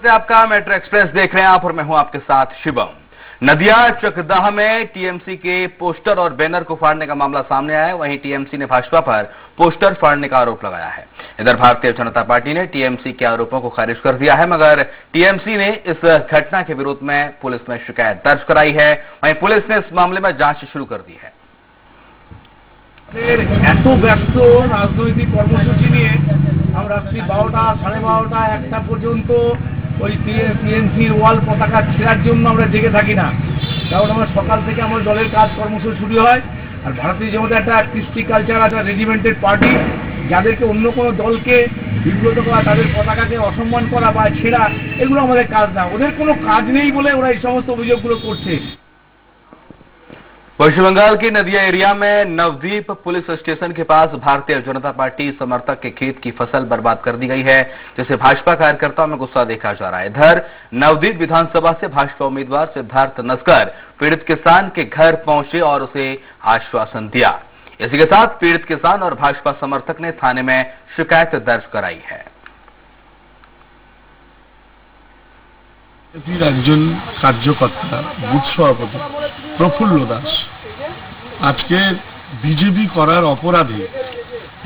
स्वागत है आपका। मेट्रो एक्सप्रेस देख रहे हैं आप और मैं हूं आपके साथ शिवम। नदिया चकदाह में टीएमसी के पोस्टर और बैनर को फाड़ने का मामला सामने आया है। वहीं टीएमसी ने भाजपा पर पोस्टर फाड़ने का आरोप लगाया है। इधर भारतीय जनता पार्टी ने टीएमसी के आरोपों को खारिज कर दिया है, मगर टीएमसी ने इस घटना के विरोध में पुलिस में शिकायत दर्ज कराई है। वहीं पुलिस ने इस मामले में जांच शुरू कर दी है। এত ব্যস্ত রাজনৈতিক কর্মসূচি নিয়ে আমরা রাত্রি 12টা, 12:30, 1টা পর্যন্ত ওই টিএমসির ওয়াল পতাকা ছেঁড়ার জন্য আমরা জেগে থাকি না। কারণ আমরা সকাল থেকে আমার দলের কাজ কর্মসূচি শুরু হয়। আর ভারতীয় জনতা একটা কৃষ্টি কালচার, একটা রেজিমেন্টেড পার্টি, যাদেরকে অন্য কোনো দলকে বিব্রত করা, তাদের পতাকাকে অসম্মান করা বা ছেঁড়া, এগুলো আমাদের কাজ না। ওদের কোনো কাজ নেই বলে ওরা এই সমস্ত অভিযোগগুলো করছে। पश्चिम बंगाल के नदिया एरिया में नवदीप पुलिस स्टेशन के पास भारतीय जनता पार्टी समर्थक के खेत की फसल बर्बाद कर दी गई है, जिसे भाजपा कार्यकर्ताओं में गुस्सा देखा जा रहा है। इधर नवदीप विधानसभा से भाजपा उम्मीदवार सिद्धार्थ नस्कर पीड़ित किसान के घर पहुंचे और उसे आश्वासन दिया। इसी के साथ पीड़ित किसान और भाजपा समर्थक ने थाने में शिकायत दर्ज कराई है। একজন কার্যকর্তা বুথ সভাপতি প্রফুল্ল দাস আজকে বিজেপি করার অপরাধে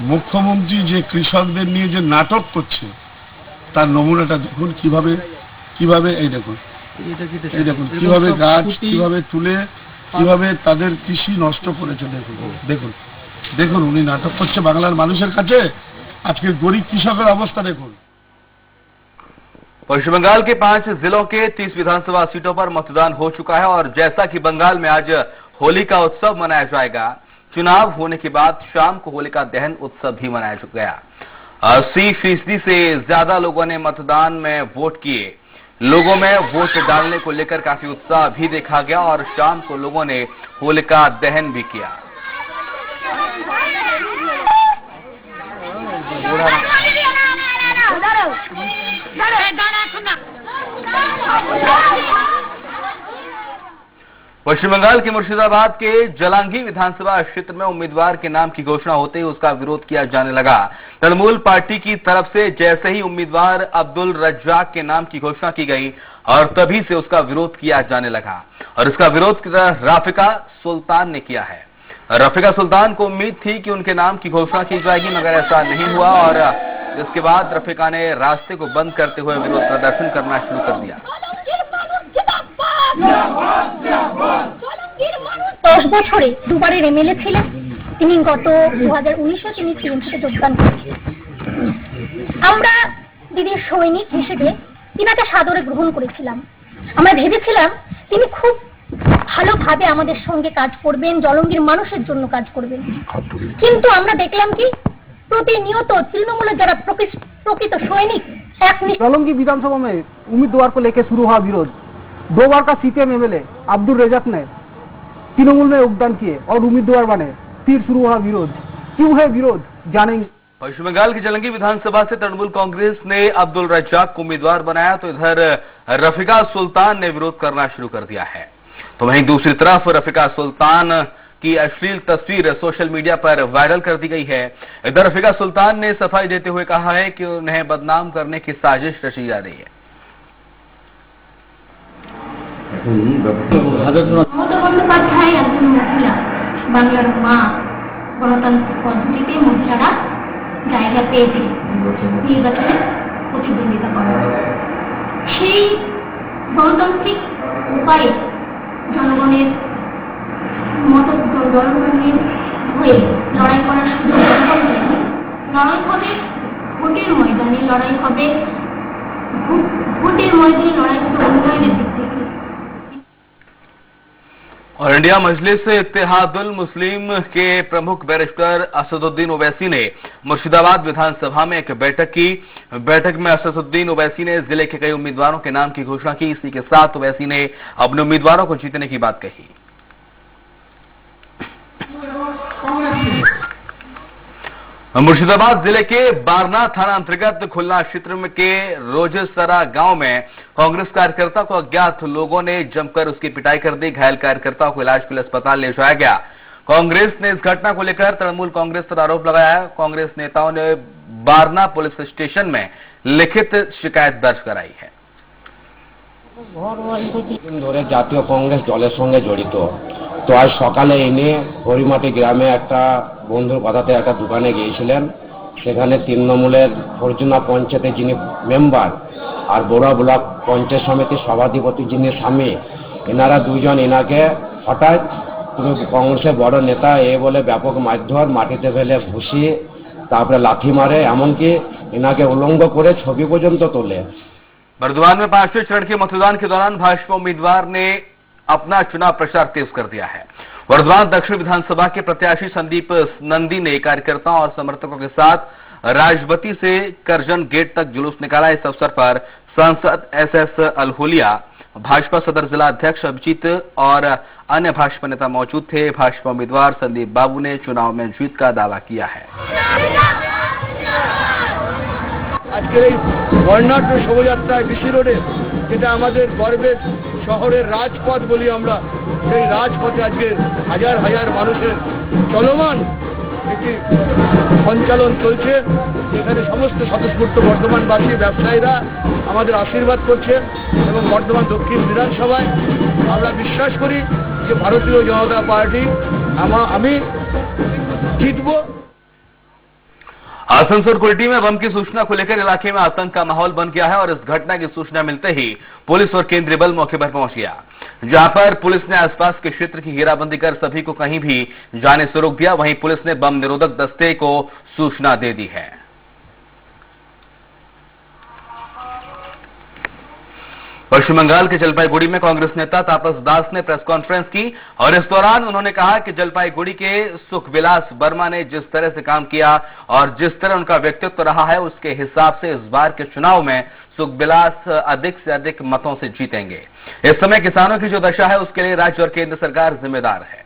মুখ্যমন্ত্রী যে কৃষকদের নিয়ে যে নাটক করছে তার নমুনাটা দেখুন। কিভাবে এই দেখুন কিভাবে গাছ কিভাবে তুলে কিভাবে তাদের কৃষি নষ্ট করেছে। দেখুন উনি নাটক করছে বাংলার মানুষের কাছে। আজকে গরিব কৃষকের অবস্থা দেখুন। पश्चिम बंगाल के 5 जिलों के 30 विधानसभा सीटों पर मतदान हो चुका है और जैसा कि बंगाल में आज होली का उत्सव मनाया जाएगा, चुनाव होने के बाद शाम को होलिका दहन उत्सव भी मनाया गया। 80% से ज्यादा लोगों ने मतदान में वोट किए। लोगों में वोट डालने को लेकर काफी उत्साह भी देखा गया और शाम को लोगों ने होलिका दहन भी किया। पश्चिम बंगाल के मुर्शिदाबाद के जलांगी विधानसभा क्षेत्र में उम्मीदवार के नाम की घोषणा होते ही उसका विरोध किया जाने लगा। तृणमूल पार्टी की तरफ से जैसे ही उम्मीदवार अब्दुल रज्जाक के नाम की घोषणा की गई और तभी से उसका विरोध किया जाने लगा और इसका विरोध राफिका सुल्तान ने किया है। राफिका सुल्तान को उम्मीद थी कि उनके नाम की घोषणा की जाएगी, मगर ऐसा नहीं हुआ और इसके बाद रफिका ने रास्ते को बंद करते हुए विरोध प्रदर्शन करना शुरू कर दिया। 10 বছরে দুবারের এমএলএ ছিলেন তিনি। গত 2019-এ তিনি টিএমসিতে যোগদান করেছেন। আমরা দিদির সৈনিক হিসেবে তিনাকে সাদরে গ্রহণ করেছিলাম। আমরা ভেবেছিলাম তিনি খুব ভালোভাবে আমাদের সঙ্গে কাজ করবেন, জলঙ্গির মানুষের জন্য কাজ করবেন। কিন্তু আমরা দেখলাম কি प्रतिनियत तृणमूल जरा प्रकृत सैनिक जलंगी विधानसभा में उम्मीदवार को लेकर शुरू हुआ विरोध। 2 बार का सीपीएम एमएलए अब्दुल रज्जाक ने तृणमूल में योगदान किए और उम्मीदवार बने, फिर शुरू हुआ विरोध। क्यों है विरोध जानेंगे। पश्चिम बंगाल की जलंगी विधानसभा से तृणमूल कांग्रेस ने अब्दुल रज्जाक को उम्मीदवार बनाया तो इधर रफिका सुल्तान ने विरोध करना शुरू कर दिया है। तो वहीं दूसरी तरफ रफिका सुल्तान की अश्लील तस्वीर सोशल मीडिया पर वायरल कर दी गई है। इधर रफिका सुल्तान ने सफाई देते हुए कहा है कि उन्हें बदनाम करने की साजिश रची जा रही है। বাংলার মা গণতান্ত্রিক পদ্ধতিতে মহিলারা জায়গা পেয়েছে নির্বাচনে প্রতিদ্বন্দ্বিতা করার। সেই গণতান্ত্রিক উপায়ে জনগণের মত জনগণের হয়ে লড়াই করার সুযোগ লড়াই হবে ভোটের ময়দানে, লড়াই হবে ভোটের ময়দানে, লড়াই হবে উন্নয়নের দিক থেকে। और इंडिया मजलिस इत्तेहादुल मुस्लिम के प्रमुख बैरिस्टर असदुद्दीन ओवैसी ने मुर्शिदाबाद विधानसभा में एक बैठक की। बैठक में असदुद्दीन ओवैसी ने जिले के कई उम्मीदवारों के नाम की घोषणा की। इसी के साथ ओवैसी ने अपने उम्मीदवारों को जीतने की बात कही। मुर्शिदाबाद जिले के बारना थाना अंतर्गत खुलना क्षेत्र के रोजसरा गांव में कांग्रेस कार्यकर्ता को अज्ञात लोगों ने जमकर उसकी पिटाई कर दी। घायल कार्यकर्ता को इलाज के लिए अस्पताल ले जाया गया। कांग्रेस ने इस घटना को लेकर तृणमूल कांग्रेस पर आरोप लगाया। कांग्रेस नेताओं ने बारना पुलिस स्टेशन में लिखित शिकायत दर्ज कराई है। দিন ধরে জাতীয় কংগ্রেস দলের সঙ্গে জড়িত। তো আজ সকালে এনে হরিমাটি গ্রামে একটা বন্ধুর কথাতে একটা দোকানে গিয়েছিলেন। সেখানে তৃণমূলের ফরজুনা পঞ্চায়েতের যিনি মেম্বার আর বড়ুয়া ব্লক পঞ্চায়েত সমিতির সভাধিপতি যিনি স্বামী, এনারা দুইজন এনাকে হঠাৎ তুমি কংগ্রেসের বড় নেতা এ বলে ব্যাপক মারধর, মাটিতে ফেলে ঘুষি, তারপরে লাঠি মারে, এমনকি এনাকে উলঙ্গ করে ছবি পর্যন্ত তোলে। बर्दवान में 5वें चरण के मतदान के दौरान भाजपा उम्मीदवार ने अपना चुनाव प्रचार तेज कर दिया है। बर्दवान दक्षिण विधानसभा के प्रत्याशी संदीप नंदी ने कार्यकर्ताओं और समर्थकों के साथ राजवती से करजन गेट तक जुलूस निकाला। इस अवसर पर सांसद एसएस अलहोलिया, भाजपा सदर जिला अध्यक्ष अभिजीत और अन्य भाजपा नेता मौजूद थे। भाजपा उम्मीदवार संदीप बाबू ने चुनाव में जीत का दावा किया है। আজকের এই বর্ণাঢ্য শোভাযাত্রায় বিসি রোডে, যেটা আমাদের গর্বের শহরের রাজপথ বলি আমরা, সেই রাজপথে আজকে হাজার হাজার মানুষের চলমান একটি সঞ্চালন চলছে, যেখানে সমস্ত স্বতঃস্ফূর্ত বর্ধমানবাসী ব্যবসায়ীরা আমাদের আশীর্বাদ করছে। এবং বর্ধমান দক্ষিণ বিধানসভায় আমরা বিশ্বাস করি যে ভারতীয় জনতা পার্টি আমি জিতব। आसनसोल कुल्टी में बम की सूचना को लेकर इलाके में आतंक का माहौल बन गया है और इस घटना की सूचना मिलते ही पुलिस और केंद्रीय बल मौके पर पहुंच गया, जहां पर पुलिस ने आसपास के क्षेत्र की घेराबंदी कर सभी को कहीं भी जाने से रोक दिया। वहीं पुलिस ने बम निरोधक दस्ते को सूचना दे दी है। पश्चिम बंगाल के जलपाईगुड़ी में कांग्रेस नेता तापस दास ने प्रेस कॉन्फ्रेंस की और इस दौरान उन्होंने कहा कि जलपाईगुड़ी के सुखविलास वर्मा ने जिस तरह से काम किया और जिस तरह उनका व्यक्तित्व रहा है, उसके हिसाब से इस बार के चुनाव में सुखविलास अधिक से अधिक मतों से जीतेंगे। इस समय किसानों की जो दशा है उसके लिए राज्य और केंद्र सरकार जिम्मेदार है।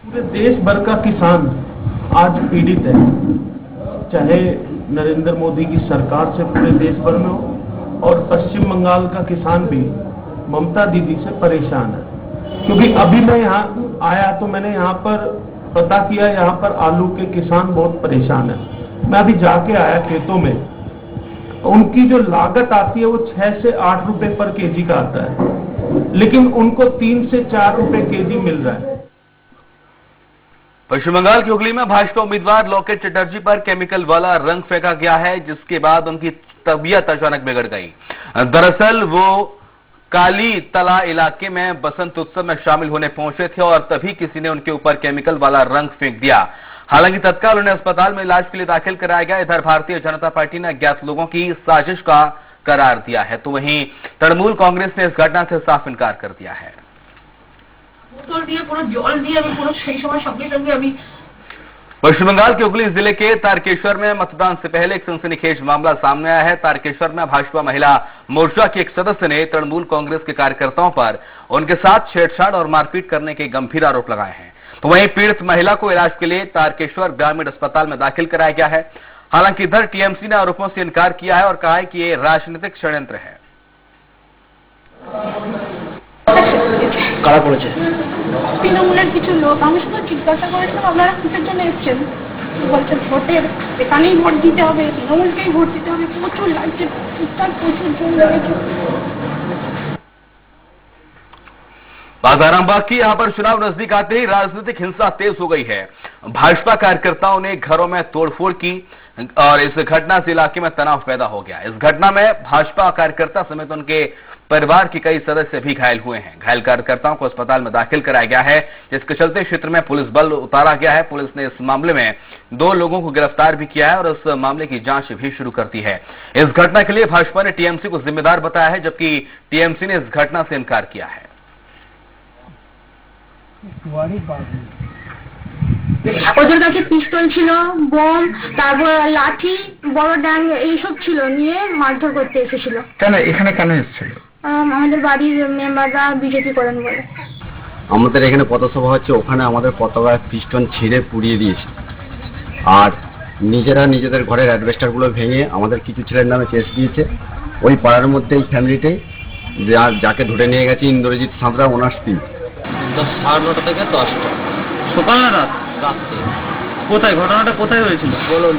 पूरे देश भर का किसान आज पीड़ित है, चाहे नरेंद्र मोदी की सरकार से पूरे देश भर में हो, और पश्चिम बंगाल का किसान भी ममता दीदी से परेशान है। क्योंकि अभी मैं यहाँ आया तो मैंने यहाँ पर पता किया, यहाँ पर आलू के किसान बहुत परेशान है। मैं अभी जाके आया खेतों में, उनकी जो लागत आती है वो 6 से 8 रुपए पर केजी का आता है, लेकिन उनको 3 से 4 रुपए केजी मिल रहा है। पश्चिम बंगाल की हुगली में भाजपा उम्मीदवार लोकेट चटर्जी पर केमिकल वाला रंग फेंका गया है, जिसके बाद उनकी तबीयत अचानक बिगड़ गई। दरअसल वो काली तला इलाके में बसंत उत्सव में शामिल होने पहुंचे थे और तभी किसी ने उनके ऊपर केमिकल वाला रंग फेंक दिया। हालांकि तत्काल उन्हें अस्पताल में इलाज के लिए दाखिल कराया गया। इधर भारतीय जनता पार्टी ने अज्ञात लोगों की साजिश का करार दिया है, तो वहीं तृणमूल कांग्रेस ने इस घटना से साफ इनकार कर दिया है। पश्चिम बंगाल के हुगली जिले के तारकेश्वर में मतदान से पहले एक सनसनीखेज मामला सामने आया है। तारकेश्वर में भाजपा महिला मोर्चा के एक सदस्य ने तृणमूल कांग्रेस के कार्यकर्ताओं पर उनके साथ छेड़छाड़ और मारपीट करने के गंभीर आरोप लगाए हैं। तो वहीं पीड़ित महिला को इलाज के लिए तारकेश्वर ग्रामीण अस्पताल में दाखिल कराया गया है। हालांकि इधर टीएमसी ने आरोपों से इनकार किया है और कहा है कि ये राजनीतिक षड्यंत्र है। কারা করেছে? তৃণমূলের কিছু লোক। আমি শুধু জিজ্ঞাসা করেছিলাম আপনারা কিসের জন্য এসেছেন, বলছে ভোটের, এখানেই ভোট দিতে হবে, তৃণমূলকেই ভোট দিতে হবে। প্রচুর লাগছে, প্রচুর জোর লেগেছে। बाजारामबाग की यहां पर चुनाव नजदीक आते ही राजनीतिक हिंसा तेज हो गई है। भाजपा कार्यकर्ताओं ने घरों में तोड़फोड़ की और इस घटना से इलाके में तनाव पैदा हो गया। इस घटना में भाजपा कार्यकर्ता समेत उनके परिवार के कई सदस्य भी घायल हुए हैं। घायल कार्यकर्ताओं को अस्पताल में दाखिल कराया गया है, जिसके चलते क्षेत्र में पुलिस बल उतारा गया है। पुलिस ने इस मामले में 2 लोगों को गिरफ्तार भी किया है और इस मामले की जांच भी शुरू कर दी है। इस घटना के लिए भाजपा ने टीएमसी को जिम्मेदार बताया है, जबकि टीएमसी ने इस घटना से इनकार किया है। ওদের কাছে পিস্তল ছিল, বম, তারপর লাঠি, বড় ড্যাং এইসব ছিল, নিয়ে মারধর করতে এসেছিল। কেন এখানে কেন এসেছিল? আমাদের বাড়ির মেম্বাররা বিজেপি করেন বলে। আমাদের এখানে পথসভা হচ্ছে, ওখানে আমাদের পতাকা পিস্টন ছিঁড়ে পুড়িয়ে দিয়েছে, আর নিজেরা নিজেদের ঘরের অ্যাডভেস্টারগুলো ভেঙে আমাদের কিছু ছেলের নামে কেস দিয়েছে। ওই পাড়ার মধ্যে এই ফ্যামিলিটাই যাকে ধরে নিয়ে গেছে ইন্দ্রজিৎ সাঁতরা, ওনার স্ত্রী। 9:30 থেকে 10টা সকাল না রাত? রাত্রে। কোথায় ঘটনাটা কোথায় হয়েছিল? বলুন।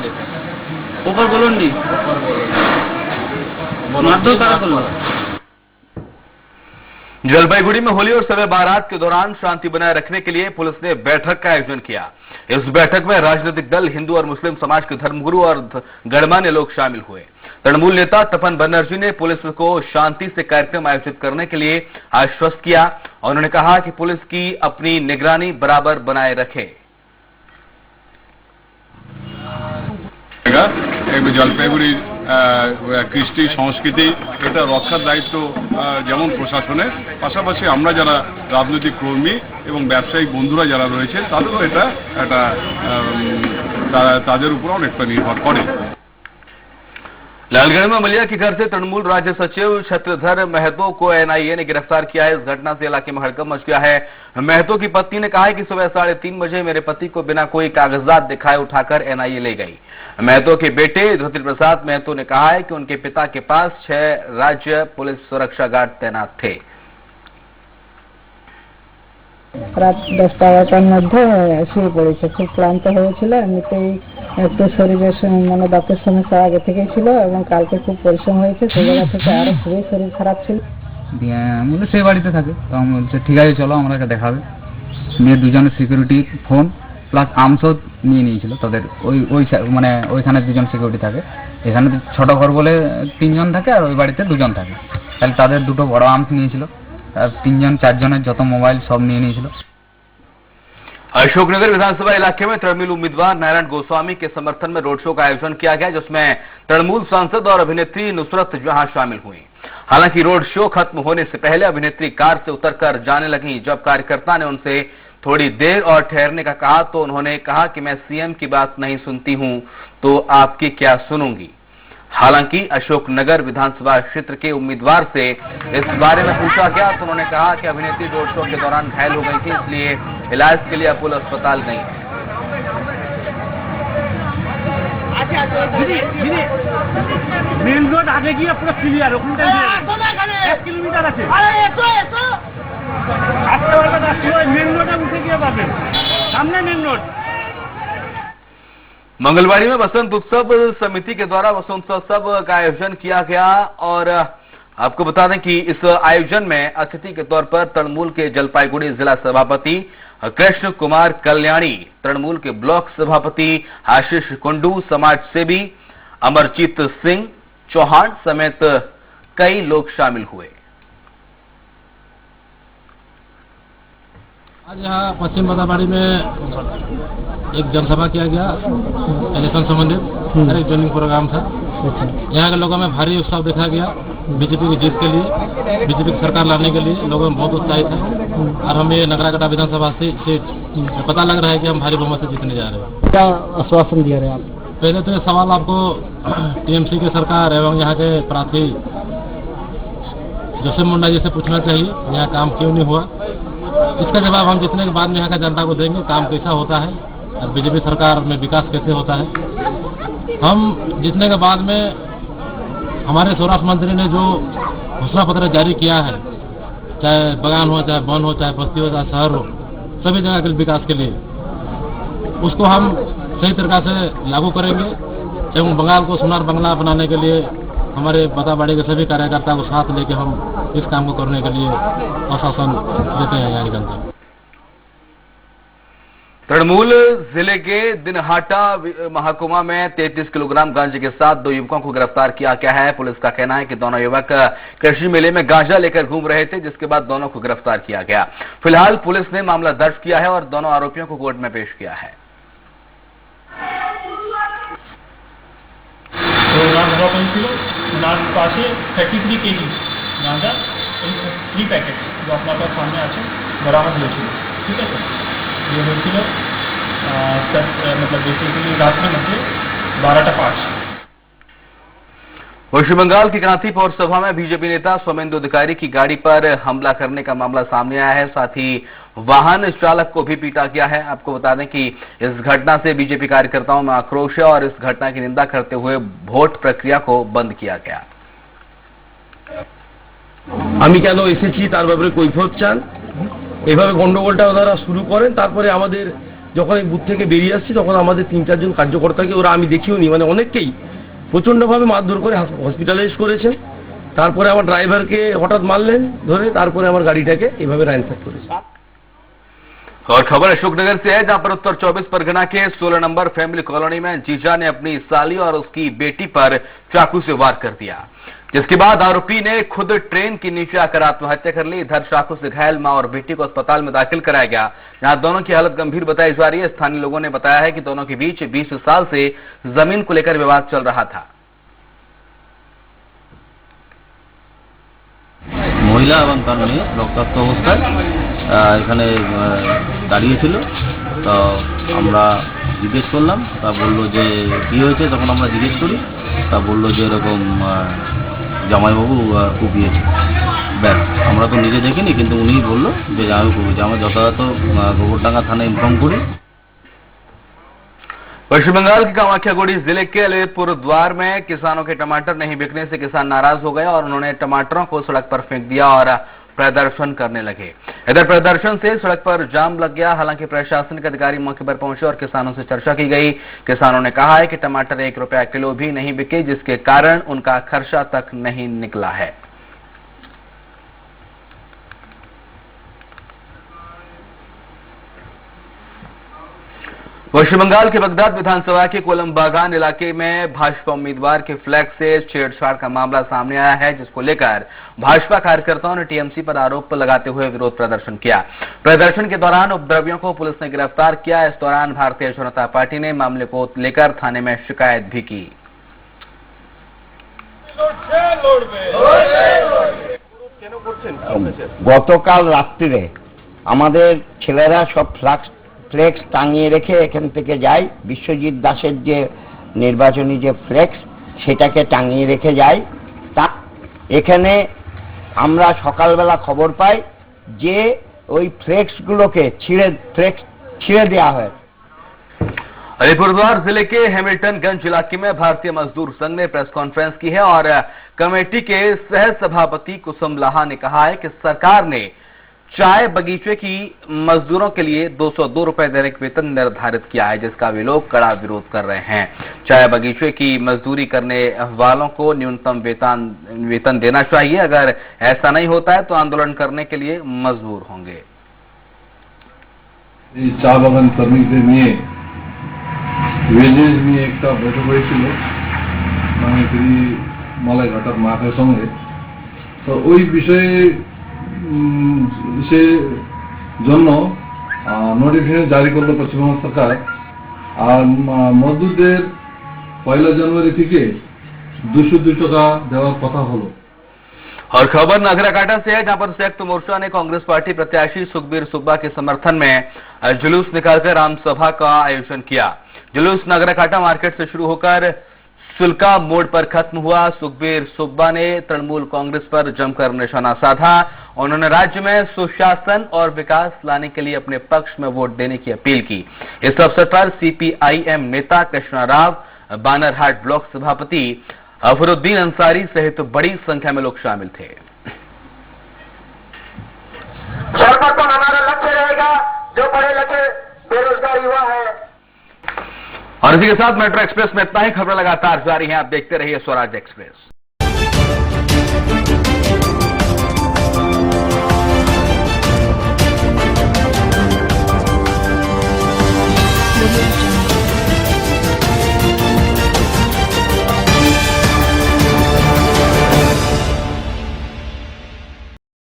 ऊपर बोलो नहीं मारधर करा करलो। जलपाईगुड़ी में होली और शब बारात के दौरान शांति बनाए रखने के लिए पुलिस ने बैठक का आयोजन किया। इस बैठक में राजनीतिक दल, हिंदू और मुस्लिम समाज के धर्मगुरु और गणमान्य लोग शामिल हुए। तृणमूल नेता तपन बनर्जी ने पुलिस को शांति से कार्यक्रम आयोजित करने के लिए आश्वस्त किया और उन्होंने कहा कि पुलिस की अपनी निगरानी बराबर बनाए रखे। জলপাইগুড়ি কৃষ্টি সংস্কৃতি এটা রক্ষার দায়িত্ব যেমন প্রশাসনের, পাশাপাশি আমরা যারা রাজনৈতিক কর্মী এবং ব্যবসায়িক বন্ধুরা যারা রয়েছে তাদেরও এটা একটা তাদের উপর অনেকটা নির্ভর করে। लालगढ़ में मलिया के घर से तृणमूल राज्य सचिव छत्रधर महतो को एनआईए ने गिरफ्तार किया है। इस घटना से इलाके में हड़कंप मच गया है। महतो की पत्नी ने कहा है कि सुबह 3:30 बजे मेरे पति को बिना कोई कागजात दिखाए उठाकर एनआईए ले गई। महतो के बेटे ज्योति प्रसाद महतो ने कहा है कि उनके पिता के पास 6 राज्य पुलिस सुरक्षा गार्ड तैनात थे। রাত 10টা-11টার মধ্যে শুয়ে পড়েছে। খুব ক্লান্ত হয়েছিল, এমনিতেই একটু শরীরের মানে দাঁতের সমস্যা আগে থেকেই ছিল এবং কালকে খুব পরিশ্রম হয়েছে, সেই জায়গা থেকে আরো খুবই শরীর খারাপ ছিল। বলে সেই বাড়িতে থাকে, তো আমি বলছি ঠিক আছে চলো আমরা দেখাবে। নিয়ে দুজনের সিকিউরিটি ফোন প্লাস আর্মসও নিয়ে নিয়েছিল তাদের। ওই মানে ওইখানে দুজন সিকিউরিটি থাকে, এখানে ছোট ঘর বলে 3 জন থাকে আর ওই বাড়িতে 2 জন থাকে। তাহলে তাদের দুটো বড় আর্মস নিয়েছিল, 3 জন 4 জনের যত মোবাइल सब নিয়ে নিয়েছিল। अशोकनगर विधानसभा इलाके में तृणमूल उम्मीदवार नारायण गोस्वामी के समर्थन में रोड शो का आयोजन किया गया, जिसमें तृणमूल सांसद और अभिनेत्री नुसरत जहां शामिल हुई। हालांकि रोड शो खत्म होने से पहले अभिनेत्री कार से उतरकर जाने लगी। जब कार्यकर्ता ने उनसे थोड़ी देर और ठहरने का कहा तो उन्होंने कहा कि मैं सीएम की बात नहीं सुनती हूं तो आपकी क्या सुनूंगी। हालांकि अशोकनगर विधानसभा क्षेत्र के उम्मीदवार से इस बारे में पूछा गया तो उन्होंने कहा कि अभिनेत्री रोड शो के दौरान घायल हो गई थी, इसलिए इलाज के लिए अपोलो अस्पताल गई। মেন রোড আগে গিয়ে পুরো ক্লিয়ার, ওখানটা 1 কিলোমিটার আছে। মেন রোডে উঠে গিয়ে পাবেন, সামনে মেন रोड। मंगलवाड़ी में वसंत उत्सव समिति के द्वारा वसंत उत्सव का आयोजन किया गया और आपको बता दें कि इस आयोजन में अतिथि के तौर पर तृणमूल के जलपाईगुड़ी जिला सभापति कृष्ण कुमार कल्याणी, तृणमूल के ब्लॉक सभापति आशीष कुंडू, समाज सेवी अमरजीत सिंह चौहान समेत कई लोग शामिल हुए। आज यहाँ पश्चिम बदाबाड़ी में एक जनसभा किया गया, इलेक्शन संबंधित एक जोनिंग प्रोग्राम था। यहाँ के लोगों में भारी उत्साह देखा गया बीजेपी की जीत के लिए, बीजेपी की सरकार लाने के लिए लोगों में बहुत उत्साहित है और हमें नगरागढ़ विधानसभा से पता लग रहा है कि हम भारी बहुमत से जीतने जा रहे हैं। क्या आश्वासन दिया रहे आप? पहले तो ये सवाल आपको टीएमसी की सरकार एवं यहाँ के प्रार्थी जोसेफ मुंडा जी से पूछना चाहिए, यहाँ काम क्यों नहीं हुआ। इसका जवाब हम जीतने के बाद में यहाँ का जनता को देंगे, काम कैसा होता है और बीजेपी सरकार में विकास कैसे होता है। हम जीतने के बाद में हमारे स्वराष्ट्र मंत्री ने जो घोषणा पत्र जारी किया है, चाहे बगान हो, चाहे वन हो, चाहे बस्ती हो, चाहे शहर हो, सभी जगह के विकास के लिए उसको हम सही तरीका से लागू करेंगे एवं बंगाल को सोनार बंगला बनाने के लिए हमारे बदाबाड़ी के सभी कार्यकर्ता को साथ लेके हम इस काम को करने के लिए आश्वासन देते हैं यहाँ की जनता। तृणमूल जिले के दिनहाटा महाकुमा में 33 किलोग्राम गांजे के साथ 2 युवकों को गिरफ्तार किया गया है। पुलिस का कहना है कि दोनों युवक कृषि मेले में गांजा लेकर घूम रहे थे, जिसके बाद दोनों को गिरफ्तार किया गया। फिलहाल पुलिस ने मामला दर्ज किया है और दोनों आरोपियों को कोर्ट में पेश किया है। पाশে 33 কেজি গাঁজা 3 প্যাকেট जो আপনাদের সামনে আছে বরামদ হয়েছিল। ঠিক আছে, ये হয়েছিল मतलब बेसिकली रात में मतलब 12:05। पश्चिम बंगाल की क्रांति पौरसभा में बीजेपी नेता सोमेंदु अधिकारी की गाड़ी पर हमला करने का मामला सामने आया है। साथ ही वाहन चालक को भी पीटा गया है। आपको बता दें कि इस घटना से बीजेपी कार्यकर्ताओं में आक्रोश है और इस घटना की निंदा करते हुए वोट प्रक्रिया को बंद किया गया। আমি কেন এসেছি তার ব্যাপারে কৈফিয়ত চান, এইভাবে গন্ডগোলটা ওনারা শুরু করেন। তারপরে আমাদের যখন এই বুথ থেকে বেরিয়ে আসছি তখন আমাদের 3-4 জন কার্যকর্তাকে ওরা, আমি দেখিও নি, মানে অনেককেই প্রচণ্ডভাবে মারধর করে হসপিটালাইজ করেছেন। তারপরে আমার ড্রাইভারকে হঠাৎ মারলেন ধরে, তারপরে আমার গাড়িটাকে এভাবে র্যানসেট করেছে। और खबर अशोकनगर से है, जहां पर उत्तर 24 परगना के 16 नंबर फैमिली कॉलोनी में जीजा ने अपनी साली और उसकी बेटी पर चाकू से वार कर दिया, जिसके बाद आरोपी ने खुद ट्रेन के नीचे आकर आत्महत्या कर ली। इधर चाकू से घायल मां और बेटी को अस्पताल में दाखिल कराया गया, जहां दोनों की हालत गंभीर बताई जा रही है। स्थानीय लोगों ने बताया है कि दोनों के बीच 20 साल से जमीन को लेकर विवाद चल रहा था। মহিলা এবং তার মেয়ে রক্তাক্ত অবস্থায় এখানে দাঁড়িয়েছিল। তো আমরা জিজ্ঞেস করলাম, তা বললো যে কী হয়েছে। তখন আমরা জিজ্ঞেস করি, তা বললো যে এরকম জামাইবাবু কুপিয়েছে। ব্যাস, আমরা তো নিজে দেখিনি, কিন্তু উনিই বললো যে জামাই কুপিয়েছে। আমরা যথাযথ গোবরডাঙ্গা থানায় ইনফর্ম করি। पश्चिम बंगाल के कामाख्यागुड़ी जिले के अलीपुर द्वार में किसानों के टमाटर नहीं बिकने से किसान नाराज हो गए और उन्होंने टमाटरों को सड़क पर फेंक दिया और प्रदर्शन करने लगे। इधर प्रदर्शन से सड़क पर जाम लग गया। हालांकि प्रशासनिक अधिकारी मौके पर पहुंचे और किसानों से चर्चा की गई। किसानों ने कहा है कि टमाटर 1 रुपया किलो भी नहीं बिके, जिसके कारण उनका खर्चा तक नहीं निकला है। पश्चिम बंगाल के बगदाद विधानसभा के कोलम बागान इलाके में भाजपा उम्मीदवार के फ्लैग से छेड़छाड़ का मामला सामने आया है, जिसको लेकर भाजपा कार्यकर्ताओं ने टीएमसी पर आरोप लगाते हुए विरोध प्रदर्शन किया। प्रदर्शन के दौरान उपद्रवियों को पुलिस ने गिरफ्तार किया। इस दौरान भारतीय जनता पार्टी ने मामले को लेकर थाने में शिकायत भी की। গতকাল রাত্রিরে আমাদের ছেলেরা সব ফ্লেক্স টাঙিয়ে রেখে এখান থেকে যায়। বিশ্বজিৎ দাসের যে নির্বাচনী যে ফ্লেক্স, সেটাকে টাঙিয়ে রেখে যায়। তা এখানে আমরা সকালবেলা খবর পাই যে ওই ফ্লেক্সগুলোকে ছিঁড়ে देया হয়। अलीपुरद्वार जिले के हैमिल्टनगंज इलाके में भारतीय मजदूर संघ ने प्रेस कॉन्फ्रेंस की है और कमेटी के सह सभापति कुसुम लाहा ने कहा है कि सरकार ने चाय बगीचे की मजदूरों के लिए 202 रुपए दैनिक वेतन निर्धारित किया है, जिसका वे लोग कड़ा विरोध कर रहे हैं। चाय बगीचे की मजदूरी करने वालों को न्यूनतम वेतन देना चाहिए। अगर ऐसा नहीं होता है तो आंदोलन करने के लिए मजबूर होंगे। চা বাগান শ্রমিকদের নিয়ে ওয়েজেস নিয়ে একটা বৈঠক হয়েছিল মানেপুরি মালাইঘাটার মাঠের সঙ্গে। তো ওই বিষয়ে সে জন্য নোটিফিকেশন জারি করলো পশ্চিমবঙ্গ সরকার। আর মজদুরদের 1 জানুয়ারি থেকে 202 টাকা দেওয়ার কথা হলো। और खबर नागराकाटा से है, जहां पर संयुक्त मोर्चा ने कांग्रेस पार्टी प्रत्याशी सुखबीर सुब्बा के समर्थन में जुलूस निकालकर आम सभा का आयोजन किया। जुलूस नागराकाटा मार्केट से शुरू होकर सुलका मोड़ पर खत्म हुआ। सुखबीर सुब्बा ने तृणमूल कांग्रेस पर जमकर निशाना साधा। उन्होंने राज्य में सुशासन और विकास लाने के लिए अपने पक्ष में वोट देने की अपील की। इस अवसर पर सीपीआईएम नेता कृष्णा राव, बानरहाट ब्लॉक सभापति अफरुद्दीन अंसारी सहित बड़ी संख्या में लोग शामिल थे। सर्वप्रथम हमारा लक्ष्य रहेगा जो पढ़े लिखे बेरोजगार युवा है। और इसी के साथ मेट्रो एक्सप्रेस में इतना ही। खबर लगातार जारी है, आप देखते रहिए स्वराज एक्सप्रेस।